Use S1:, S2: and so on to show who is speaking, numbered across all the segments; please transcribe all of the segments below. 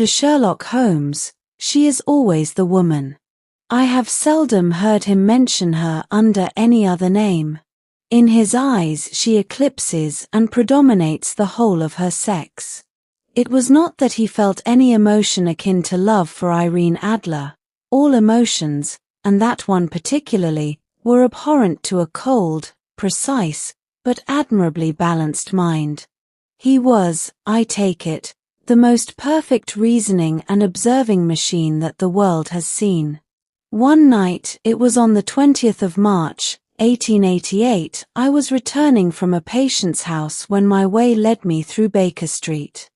S1: to Sherlock Holmes, she is always the woman. I have seldom heard him mention her under any other name. In his eyes she eclipses and predominates the whole of her sex. It was not that he felt any emotion akin to love for Irene Adler. All emotions, and that one particularly, were abhorrent to a cold, precise, but admirably balanced mind. He was, I take it, the most perfect reasoning and observing machine that the world has seen. One night, it was on the 20th of March, 1888, I was returning from a patient's house when my way led me through Baker Street.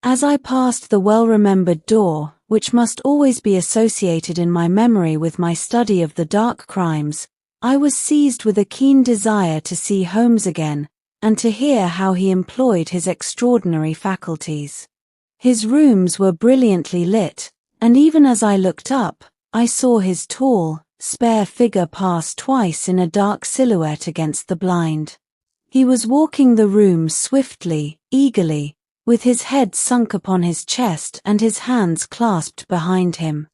S1: As I passed the well-remembered door, which must always be associated in my memory with my study of the dark crimes, I was seized with a keen desire to see Holmes again, and to hear how he employed his extraordinary faculties. His rooms were brilliantly lit, and even as I looked up, I saw his tall, spare figure pass twice in a dark silhouette against the blind. He was walking the room swiftly, eagerly, with his head sunk upon his chest and his hands clasped behind him.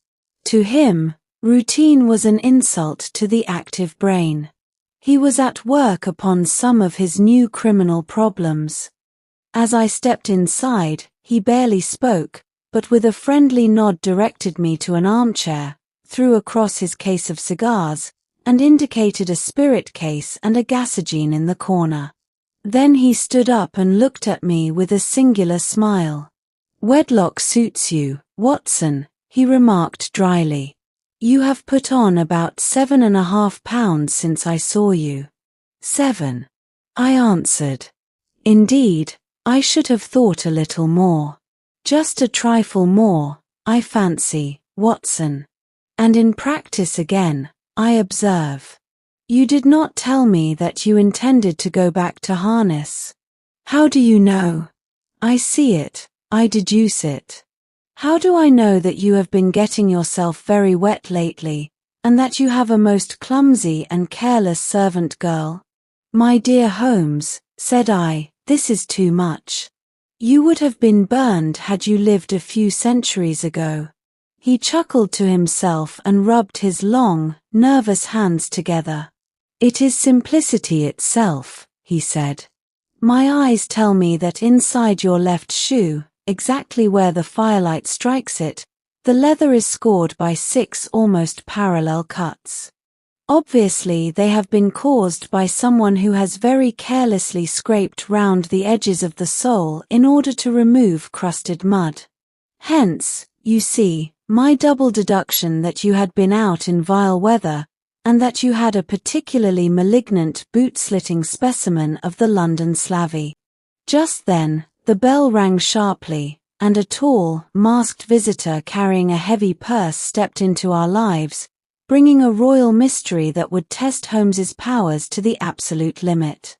S1: To him, routine was an insult to the active brain. He was at work upon some of his new criminal problems. As I stepped inside, he barely spoke, but with a friendly nod directed me to an armchair, threw across his case of cigars, and indicated a spirit case and a gasogene in the corner. Then he stood up and looked at me with a singular smile. "Wedlock suits you, Watson," he remarked dryly. "You have put on about 7.5 pounds since I saw you." 7. I answered. "Indeed, I should have thought a little more. Just a trifle more, I fancy, Watson. And in practice again, I observe. You did not tell me that you intended to go back to harness. How do you know? I see it, I deduce it. How do I know that you have been getting yourself very wet lately, and that you have a most clumsy and careless servant girl?" "My dear Holmes," said I, "this is too much. You would have been burned had you lived a few centuries ago." He chuckled to himself and rubbed his long, nervous hands together. "It is simplicity itself," he said. "My eyes tell me that inside your left shoe, exactly where the firelight strikes it, the leather is scored by 6 almost parallel cuts. Obviously they have been caused by someone who has very carelessly scraped round the edges of the sole in order to remove crusted mud. Hence, you see, my double deduction that you had been out in vile weather, and that you had a particularly malignant boot-slitting specimen of the London slavey." Just then, the bell rang sharply, and a tall, masked visitor carrying a heavy purse stepped into our lives, bringing a royal mystery that would test Holmes's powers to the absolute limit.